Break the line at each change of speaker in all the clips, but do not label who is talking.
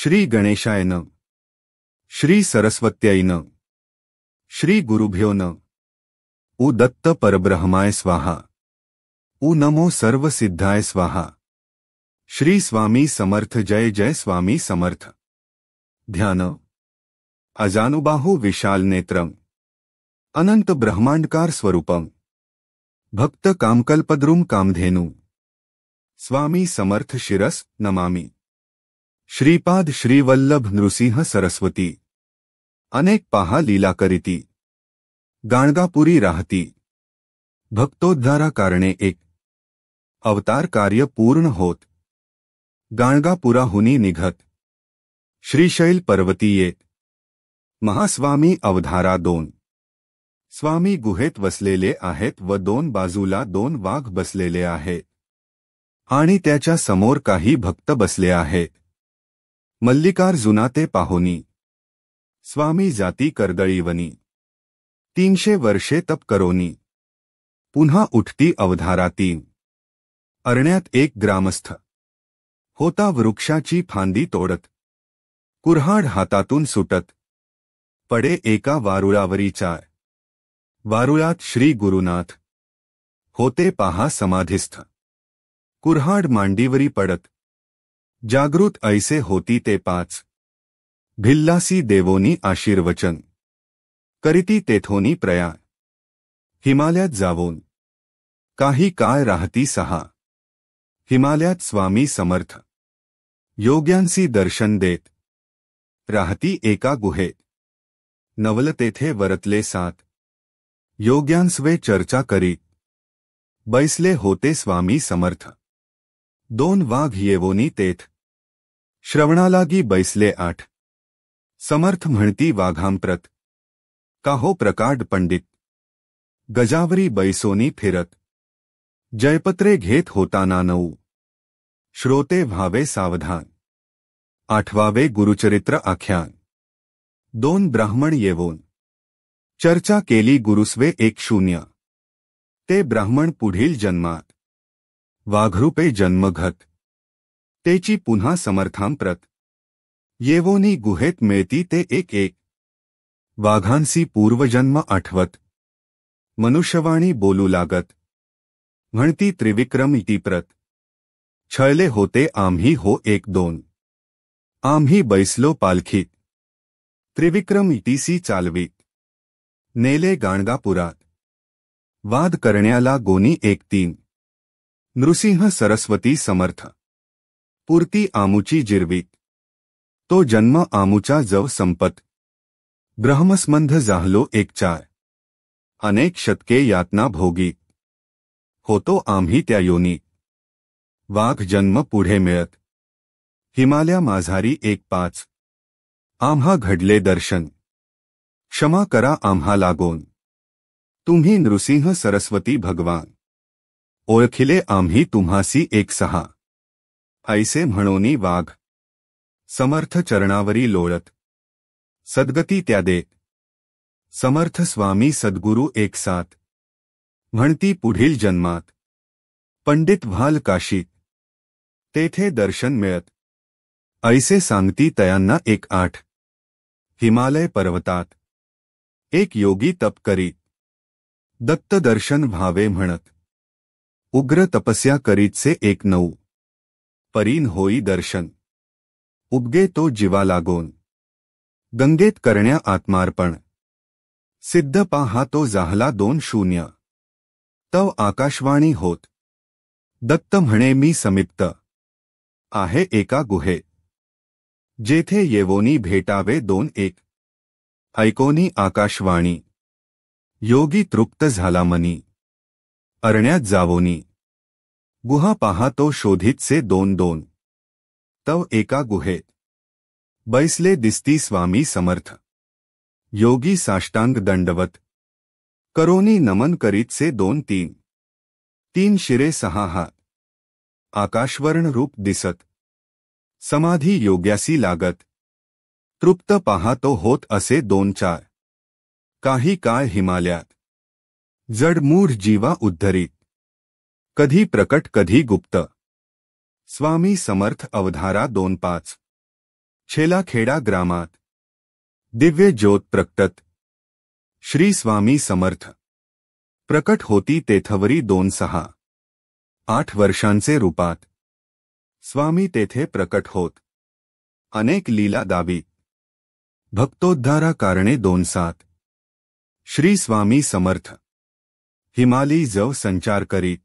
श्री गणेशाय नमः। श्री सरस्वत्यै नमः। श्री गुरुभ्यो नमः। उ दत्त परब्रह्माय स्वाहा। उ नमो सर्वसिद्धाय स्वाहा। श्री स्वामी समर्थ। जय जय स्वामी समर्थ। ध्यान। अजानुबाहु विशाल नेत्रम अनंत ब्रह्मांडकार स्वरूपम भक्त कामकल्पद्रुम कामधेनु स्वामी समर्थ शिरस नमामि। श्रीपाद श्रीवल्लभ नृसिंह सरस्वती अनेक पाहा लीला करीती गाणगापुरी राहती भक्तोद्धारा कारणे एक अवतार कार्य पूर्ण होत गाणगापुराहुनी निघत श्रीशैल पर्वती येत महास्वामी अवधारा दोन स्वामी गुहेत वसलेले आहेत व दोन बाजूला दोन वाघ बसलेले आहेत आणि त्याच्या समोर काही भक्त बसले आहेत। मल्लिकार्जुना ते पाहुनी स्वामी जाती कर्दळीवनी 300 वर्षे तप करोनी पुन्हा उठती अवधारा तीन। अरण्यात एक ग्रामस्थ होता वृक्षाची फांदी तोडत कुऱ्हाड हातातून सुटत पडे एका वारुळावरी चाय। वारुळात श्री गुरुनाथ होते पहा समाधिस्थ। कुऱ्हाड मांडीवरी पडत जागृत ऐसे होती ते पाच। भिल्लासी देवोनी आशीर्वचन करीती तेथोनी प्रयाण हिमालयात जावून काही काळ राहती सहा। हिमालयात स्वामी समर्थ योग्यांसी दर्शन देत राहती एका गुहेत। नवल तेथे वरतले सात योग्यांसवे चर्चा करीत बैसले होते स्वामी समर्थ। दोन वाघ येवोनी तेथ श्रवणालागी बैसले आठ। समर्थ म्हणती वाघांप्रत काहो प्रकाड पंडित गजावरी बैसोनी फिरत जयपत्रे घेत होताना नऊ। श्रोते व्हावे सावधान आठवावे गुरुचरित्र आख्यान। दोन ब्राह्मण येवून चर्चा केली गुरुस्वे 1-0। ते ब्राह्मण पुढील जन्मात वाघरूपे जन्मघत तेची पुन्हा समर्थांप्रत येवोनी गुहेत मिळती ते 1-1। वाघांसी पूर्वजन्म आठवत मनुष्यवाणी बोलू लागत म्हणती त्रिविक्रम इति प्रत। छळले होते आम्ही हो 1-2 आम्ही बैसलो पालखीत त्रिविक्रम इतिसी चालवीत नेले गाणगापुरात वाद करण्याला गोनी 1-3। नृसिंह सरस्वती समर्थ पुरती आमुची जिरवीत तो जन्म आमुचा जव संपत ब्रह्मस्मंध जाहलो 1-4। अनेक शतके यातना भोगीत होतो आम्ही त्या योनीत। वाघ जन्म पुढे मिळत हिमालया माझारी 1-5। आम्हा घडले दर्शन क्षमा करा आम्हा लागोन तुम्ही नृसिंह सरस्वती भगवान ओळखिले आम्ही तुम्हासी 1-6। ऐसे म्हणोनी वाघ समर्थ चरणावरी लोळत सद्गती त्या देत। समर्थ स्वामी सद्गुरु 1-7 म्हणती पुढील जन्मात पंडित व्हाल काशीत तेथे दर्शन मिळत ऐसे सांगती तयांना 1-8। हिमालय पर्वतात एक योगी तप करीत दत्त दर्शन व्हावे म्हणत उग्र तपस्या करीतसे 1-9। परीन होई दर्शन उबगे तो जीवा लागोन गंगेत करण्या आत्मार्पण सिद्ध पाहा तो जाहला 2-0। तव आकाशवाणी होत दत्त म्हणे मी समिप्त आहे एका गुहेत जेथे येवोनी भेटावे 2-1। ऐकोनी आकाशवाणी योगी तृप्त झाला मनी अरण्यात जावोनी गुहा पाहा तो शोधितसे 2-2। तव एका गुहेत बैसले दिसती स्वामी समर्थ योगी साष्टांग दंडवत करोनी नमन करीतसे 2-3। 3 शिरे 6 हात आकाशवर्ण रूप दिसत समाधी योग्यासी लागत तृप्त पाहा तो होत असे 2-4। काही काळ हिमालयात जडमूढ जीवा उद्धरीत कधी प्रकट कधी गुप्त स्वामी समर्थ अवधारा 2-5। छेलाखेडा ग्रामात दिव्य ज्योत प्रकटत श्री स्वामी समर्थ प्रकट होती तेथवरी 2-6-8 वर्षांचे रूपात स्वामी तेथे प्रकट होत अनेक लीला दावी भक्तोद्धारा कारणे 2-7 श्री स्वामी समर्थ हिमालयी जव संचार करीत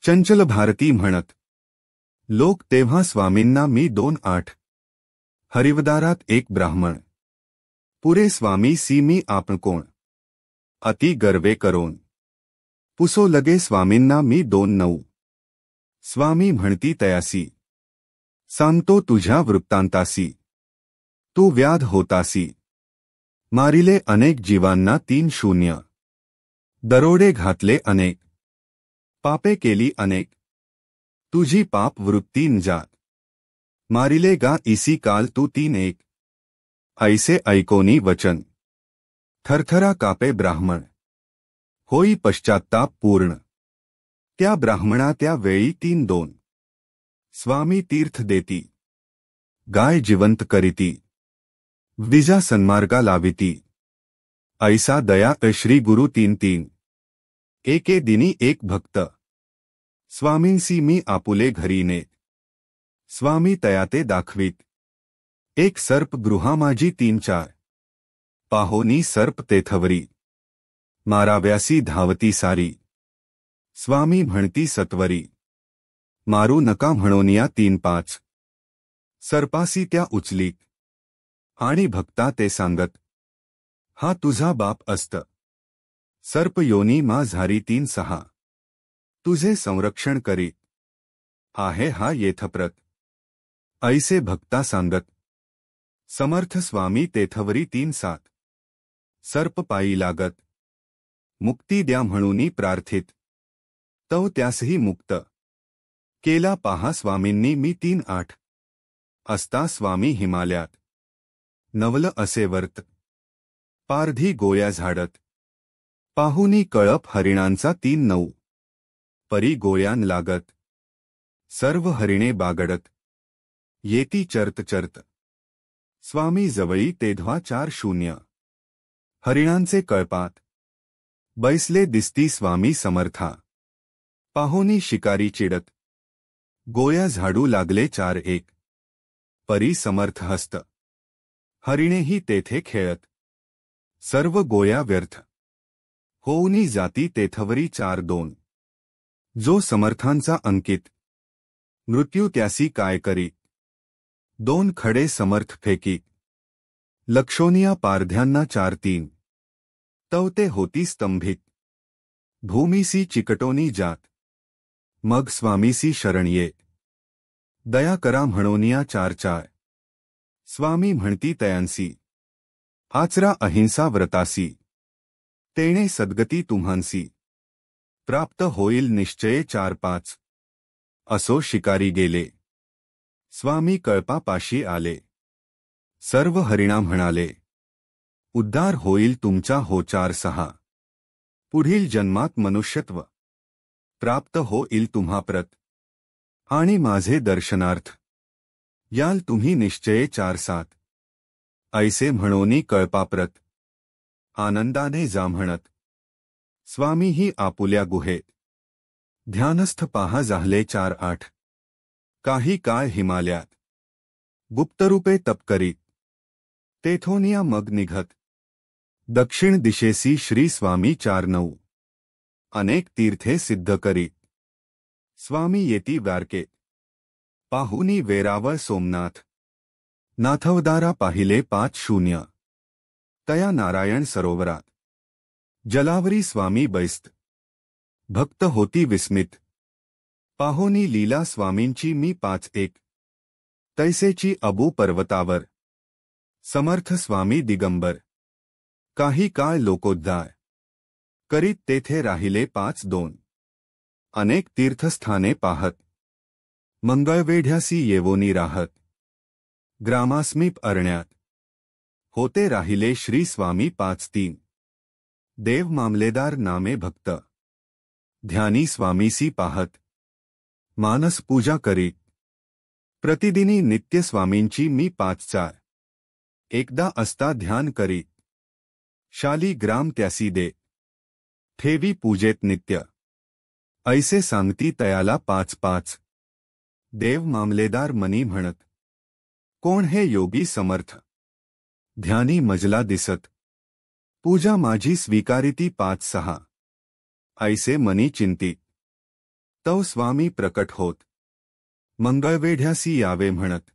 चंचल भारती म्हणत लोक तेव्हा स्वामींना मी 2-8 हरिवदारात एक ब्राह्मण पुरे स्वामी सी मी आपण कोण अति गर्वे करोन पुसो लगे स्वामींना मी 2-9 स्वामी म्हणती तयासी सांगतो तुझ्या वृत्तांतासी तू व्याध होतासी मारिले अनेक जीवांना 3-0 दरोडे घातले अनेक पापे केली अनेक तुझी पाप वृत्ती न जात मारिले गा इसी काल तू 3-1 ऐसे ऐकोनी वचन थरथरा कापे ब्राह्मण होई पश्चात्ताप पूर्ण त्या ब्राह्मणा त्या वेळी 3-2 स्वामी तीर्थ देती गाय जिवंत करीती द्विजा सन्मार्गा लाविती ऐसा दया श्री गुरु 3-3 एके दिनी एक भक्त स्वामींसी मी आपुले घरी नेत स्वामी तयाते दाखवीत एक सर्प गृहा माझी 3-4 पाहोनी सर्प तेथवरी माराव्यासी धावती सारी स्वामी म्हणती सत्वरी मारू नका म्हणोनिया 3-5 सर्पासी त्या उचलीत आणि भक्ता ते सांगत हा तुझा बाप असत सर्प योनी मा झारी 3-6 तुझे संरक्षण करीत आहे हा येथप्रत ऐसे भक्ता सांगत समर्थ स्वामी तेथवरी 3-7 सर्प पायी लागत मुक्ती द्या म्हणूनी प्रार्थित तव त्यासही मुक्त केला पहा स्वामींनी मी 3-8 असता स्वामी हिमालयात नवल असे वर्त पारधी गोया झाडत पाहुनी कळप हरिणांचा 3-9 परी गोयान लागत सर्व हरिणे बागडत येती चर्त चर्त स्वामी जवळी तेध्वा 4-0 हरिणांचे कळपात बैसले दिसती स्वामी समर्था पाहोनी शिकारी चिडत गोया झाडू लागले 4-1 परी समर्थ हस्त हरिणेही तेथे खेळत सर्व गोया व्यर्थ होऊनी जाती तेथवरी 4-2 जो समर्थांचा अंकित मृत्यू त्यासी काय करी 2 खडे समर्थ फेकी लक्षोनिया पारध्यांना 4-3 तवते होती स्तंभित भूमीसी चिकटोनी जात मग स्वामीसी शरण येत दया करा म्हणोनिया 4-4 स्वामी म्हणती तयांसी आचरा अहिंसा व्रतासी तेणे सद्गती तुम्हांसी प्राप्त होईल निश्चये 4-5 असो शिकारी गेले स्वामी कळपापाशी आले सर्व हरिणा म्हणाले उद्धार होईल तुमचा हो 4-6 पुढील जन्मात मनुष्यत्व प्राप्त होईल तुम्हा प्रत आणि माझे दर्शनार्थ याल तुम्ही निश्चये 4-7 ऐसे म्हणोनी कळपाप्रत आनंदाने जा म्हणत स्वामीही आपुल्या गुहेत ध्यानस्थ पाहा जाहले 4-8 काही काळ हिमालयात गुप्तरूपे तप करीत तेथोनिया मग निघत दक्षिण दिशेसी श्री स्वामी 4-9 अनेक तीर्थे सिद्ध करीत स्वामी येती व्यारकेत पाहुनी वेरावळ सोमनाथ नाथवदारा पाहिले 5-0 तया नारायण सरोवरात जलावरी स्वामी बैस्त भक्त होती विस्मित पाहोनी लीला स्वामींची मी 5-1 तैसेची अबू पर्वतावर समर्थ स्वामी दिगंबर काही काळ लोकोद्धार करीत तेथे राहिले 5-2 अनेक तीर्थस्थाने पाहत मंगळवेढ्यासी येवोनी राहत ग्रामासमीप अरण्यात होते राहिले श्री स्वामी 5-3 देव मामलेदार नामे भक्त ध्यानी स्वामीसी पाहत मानस पूजा करीत प्रतिदिनी नित्य स्वामींची मी 5-4 एकदा असता ध्यान करीत शालिग्राम त्यासी दे ठेवी पूजेत नित्य ऐसे सांगती तयाला 5-5 देव मामलेदार मनी म्हणत कोण हे योगी समर्थ ध्यानी मजला दिसत पूजा माझी स्वीकारिती 5-6 ऐसे मनी चिंतित तव स्वामी प्रकट होत मंगळवेढ्यासी यावे म्हणत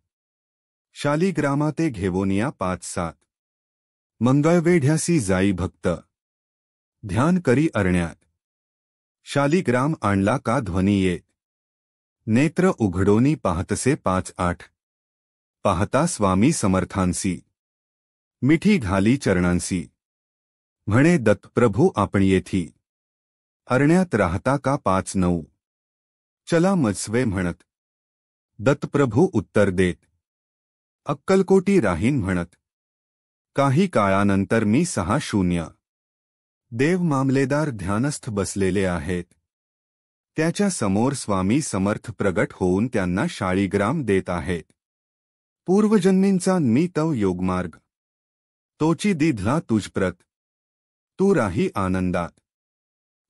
शालिग्रामाते घेवोनिया 5-7 मंगळवेढ्यासी जाई भक्त ध्यान करी अरण्यात शालिग्राम आणला का ध्वनी येत नेत्र उघडोनी पाहतसे 5-8 पाहता स्वामी समर्थांसी मिठी घाली चरणांसी म्हणे दत्तप्रभू आपण येथी अरण्यात राहता का 5-9 चला मजवे म्हणत दत्तप्रभू उत्तर देत अक्कलकोटी राहीन म्हणत काही काळानंतर मी 6-0 देव मामलेदार ध्यानस्थ बसलेले आहेत त्याच्या समोर स्वामी समर्थ प्रगट होऊन त्यांना शाळीग्राम देत आहेत पूर्वजन्मींचा मी तव योगमार्ग तोची दिधला तुझप्रत तू राही आनंदात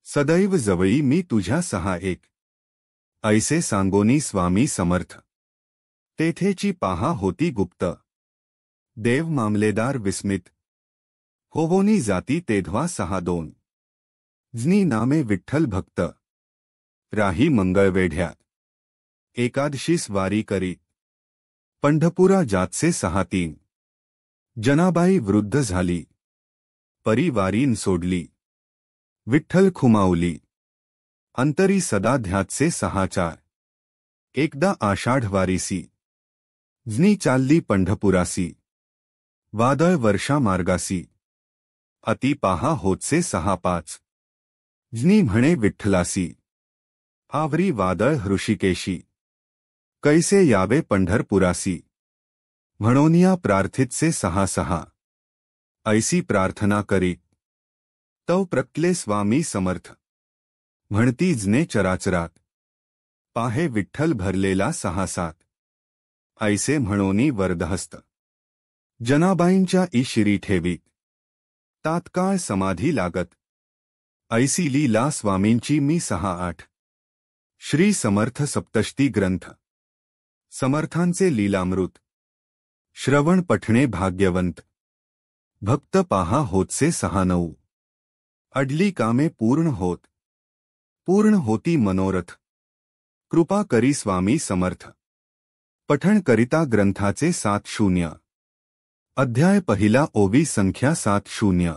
सदैव जवळी मी तुझ्या 6-1 ऐसे सांगोनी स्वामी समर्थ तेथेची पाहा होती गुप्त देव मामलेदार विस्मित होवोनी जाती तेधवा 6-2 जनी नामे विठ्ठल भक्त राही मंगळवेढ्यात एकादशीस वारी करी पंढपुरा जातसे 6-3 जनाबाई वृद्ध झाली परिवारीन सोडली विठ्ठल खुमावली अंतरी सदा ध्यातसे 6-4 एकदा आषाढ वारीसी जनी चालली पंढपुरासी वादळ वर्षा मार्गासी अति पाहा होतसे 6-5 जनी म्हणे विठ्ठलासी आवरी वादळ हृषिकेशी कैसे यावे पंढरपुरासी म्हणोनिया प्रार्थितसे 6-6 ऐसी प्रार्थना करी तव प्रकटले स्वामी समर्थ म्हणती जने चराचरात पाहे विठ्ठल भरलेला 6-7 ऐसे म्हणोनी वरदहस्त जनाबाईंच्या शिरी ठेवीत तात्काळ समाधी लागत ऐसी लीला स्वामींची मी 6-8 श्री समर्थ सप्तशती ग्रंथ समर्थांचे लीलामृत श्रवण पठणे भाग्यवंत भक्त पाहा होतसे 6-9 अडली कामे पूर्ण होती मनोरथ कृपा करी स्वामी समर्थ पठण करिता ग्रंथाचे 7-0 अध्याय पहिला ओवी संख्या 7-0